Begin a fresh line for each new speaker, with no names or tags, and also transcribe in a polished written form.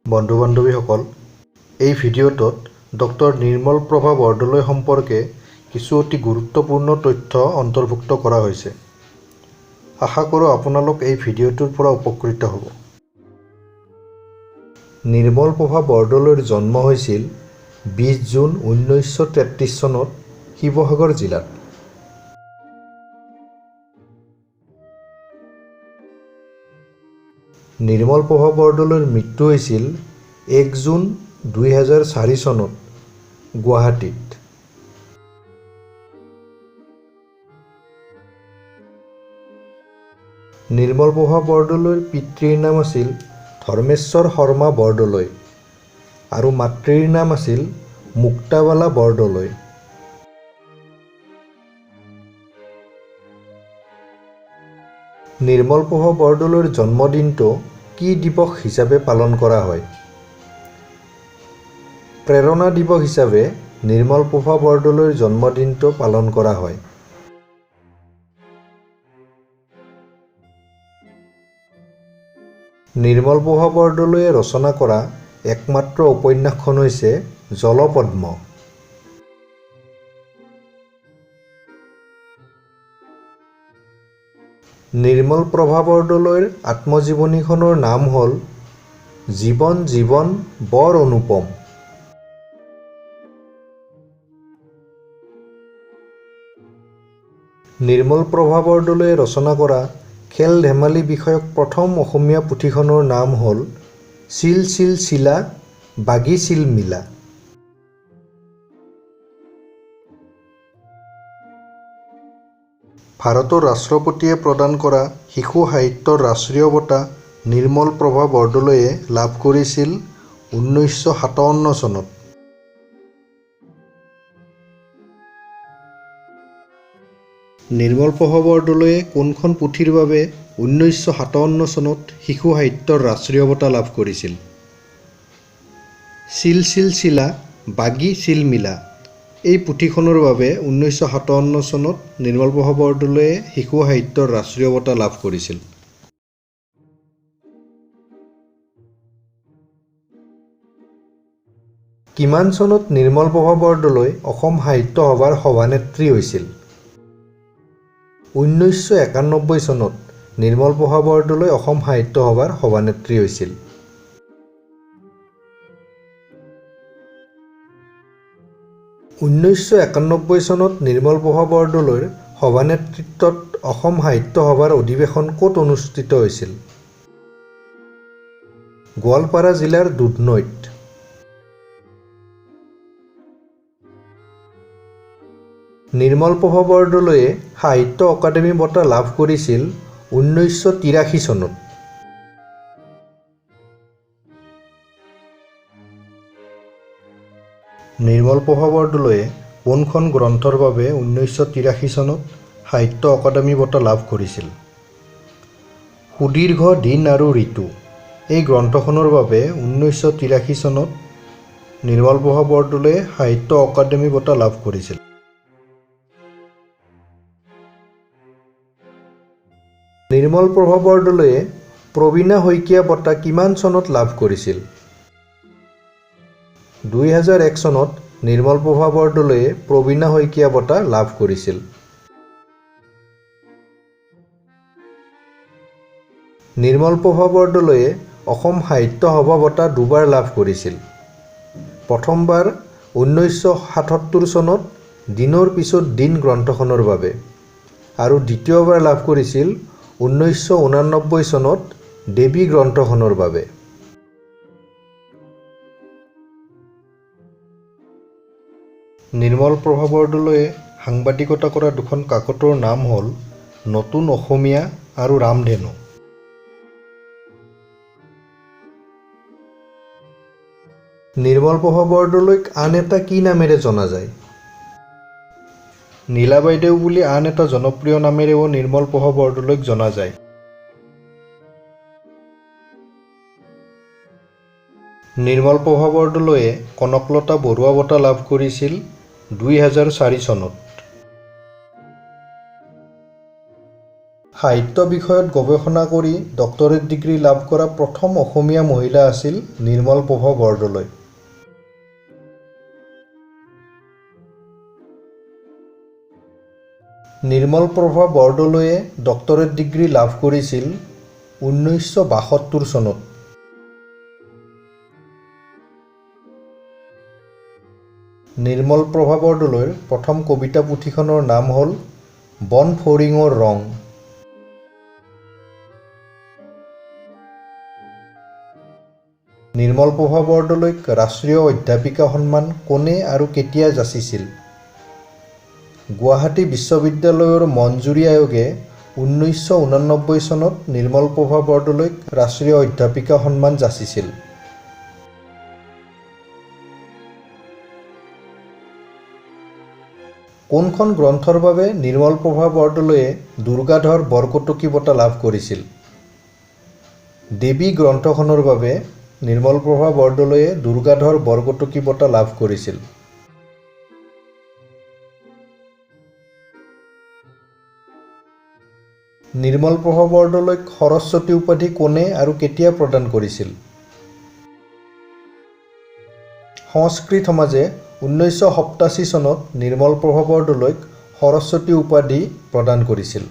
বন্ধু বান্ধৱীসকল, এই ভিডিঅ'টোত ডক্টৰ নিৰ্মল প্ৰভা বৰদলৈ সম্পৰ্কে কিছু অতি গুৰুত্বপূৰ্ণ তথ্য অন্তৰ্ভুক্ত কৰা হৈছে। আশা কৰোঁ আপোনালোক এই ভিডিঅ'টোৰ পৰা উপকৃত হ'ব। নিৰ্মল প্ৰভা বৰদলৈৰ জন্ম হৈছিল 20 জুন 1933 চনত শিৱসাগৰ জিলাত। নিৰ্মল প্ৰভা বৰদলৈৰ মৃত্যু হৈছিল 1 জুন 2004 চনত গুৱাহাটীত। নিৰ্মল প্ৰভা বৰদলৈৰ পিতৃৰ নাম আছিল ধৰ্মেশ্বৰ শৰ্মা বৰদলৈ আৰু মাতৃৰ নাম আছিল মুক্তাবালা বৰদলৈ। নিৰ্মল প্ৰভা বৰদলৈৰ জন্মদিনটো কি দিৱস হিচাপে পালন কৰা হয়? প্ৰেৰণা দিৱস হিচাপে নিৰ্মল প্ৰভা বৰদলৈৰ জন্মদিনটো পালন কৰা হয়। নিৰ্মল প্ৰভা বৰদলৈয়ে ৰচনা কৰা একমাত্ৰ উপন্যাসখন হৈছে জলপদ্ম। নিৰ্মল প্ৰভা বৰদলৈৰ আত্মজীৱনীখনৰ নাম হ'ল জীৱন জীৱন বৰ অনুপম। নিৰ্মল প্ৰভা বৰদলৈয়ে ৰচনা কৰা খেল ধেমালি বিষয়ক প্ৰথম অসমীয়া পুথিখনৰ নাম হ'ল চিল চিল চিলা বাগি চিল মিলা। ভাৰতৰ ৰাষ্ট্ৰপতিয়ে প্ৰদান কৰা শিশু সাহিত্যৰ ৰাষ্ট্ৰীয় বঁটা নিৰ্মল প্ৰভা বৰদলৈয়ে লাভ কৰিছিল 1957 চনত। নিৰ্মল প্ৰভা বৰদলৈয়ে কোনখন পুথিৰ বাবে 1957 চনত শিশু সাহিত্যৰ ৰাষ্ট্ৰীয় বঁটা লাভ কৰিছিল? চিল চিল চিলা বাগি চিল মিলা এই পুথিখনৰ বাবে 1957 চনত নিৰ্মল প্ৰভা বৰদলৈয়ে শিশু সাহিত্যৰ ৰাষ্ট্ৰীয় বঁটা লাভ কৰিছিল। কিমান চনত নিৰ্মল প্ৰভা বৰদলৈ অসম সাহিত্য সভাৰ সভানেত্ৰী হৈছিল? 1991 চনত নিৰ্মল প্ৰভা বৰদলৈ অসম সাহিত্য সভাৰ সভানেত্ৰী হৈছিল। চনত নিৰ্মল প্ৰভা বৰদলৈৰ সভানেতৃত্বত অসম সাহিত্য সভাৰ অধিৱেশন ক'ত অনুষ্ঠিত হৈছিল? গোৱালপাৰা জিলাৰ দুধনৈত। নিৰ্মল প্ৰভা বৰদলৈয়ে সাহিত্য অকাডেমী বঁটা লাভ কৰিছিল 1983 চনত। নিৰ্মল প্ৰভা বৰদলৈয়ে কোনখন গ্ৰন্থৰ বাবে 1983 চনত সাহিত্য অকাডেমী বঁটা লাভ কৰিছিল? সুদীৰ্ঘ দিন আৰু ঋতু এই গ্ৰন্থখনৰ বাবে 1983 চনত নিৰ্মল প্ৰভা বৰদলৈয়ে সাহিত্য অকাডেমী বঁটা লাভ কৰিছিল। নিৰ্মল প্ৰভা বৰদলৈয়ে প্ৰবীণা শইকীয়া বঁটা কিমান চনত লাভ কৰিছিল? 2001 চনত নিৰ্মল প্ৰভা বৰদলৈয়ে প্ৰবীণা শইকীয়া বঁটা লাভ কৰিছিল। নিৰ্মল প্ৰভা বৰদলৈয়ে অসম সাহিত্য সভা বঁটা দুবাৰ লাভ কৰিছিল। প্ৰথমবাৰ 1977 চনত দিনৰ পিছত দিন গ্ৰন্থখনৰ বাবে আৰু দ্বিতীয়বাৰ লাভ কৰিছিল 1989 চনত দেৱী গ্ৰন্থখনৰ বাবে। নিৰ্মল প্ৰভা বৰদলৈয়ে সাংবাদিকতা কৰা দুখন কাকতৰ নাম হ'ল নতুন অসমীয়া আৰু ৰামধেনু। নিৰ্মল প্ৰভা বৰদলৈক আন এটা কি নামেৰে জনা যায়? নীলা বাইদেউ বুলি আন এটা জনপ্ৰিয় নামেৰেও নিৰ্মল প্ৰভা বৰদলৈক জনা যায়। নিৰ্মল প্ৰভা বৰদলৈয়ে কনকলতা বৰুৱা বঁটা লাভ কৰিছিল 2004 চনত। সাহিত্য বিষয়ত গৱেষণা কৰি ডক্টৰেট ডিগ্ৰী লাভ কৰা প্ৰথম অসমীয়া মহিলা আছিল নিৰ্মলপ্ৰভা বৰদলৈ। নিৰ্মলপ্ৰভা বৰদলৈয়ে ডক্টৰেট ডিগ্ৰী লাভ কৰিছিল 1972 চনত। নিৰ্মলপ্ৰভা বৰদলৈৰ প্ৰথম কবিতা পুথিখনৰ নাম হ'ল বন ফৰিঙৰ ৰং। নিৰ্মলপ্ৰভা বৰদলৈক ৰাষ্ট্ৰীয় অধ্যাপিকা সন্মান কোনে আৰু কেতিয়া যাচিছিল? গুৱাহাটী বিশ্ববিদ্যালয়ৰ মঞ্জুৰী আয়োগে 1989 চনত নিৰ্মলপ্ৰভা বৰদলৈক ৰাষ্ট্ৰীয় অধ্যাপিকা সন্মান যাচিছিল। কোনখন গ্ৰন্থৰ বাবে নিৰ্মলপ্ৰভা বৰদলৈয়ে দুৰ্গাধৰ বৰকটকী বঁটা লাভ কৰিছিল? দেৱী গ্ৰন্থখনৰ বাবে নিৰ্মলপ্ৰভা বৰদলৈয়ে দুৰ্গাধৰ বৰকটকী বঁটা লাভ কৰিছিল। নিৰ্মলপ্ৰভা বৰদলৈক সৰস্বতী উপাধি কোনে আৰু কেতিয়া প্ৰদান কৰিছিল? সংস্কৃত সমাজে 1987 চনত নিৰ্মলপ্ৰভা বৰদলৈক সৰস্বতী উপাধি প্ৰদান কৰিছিল।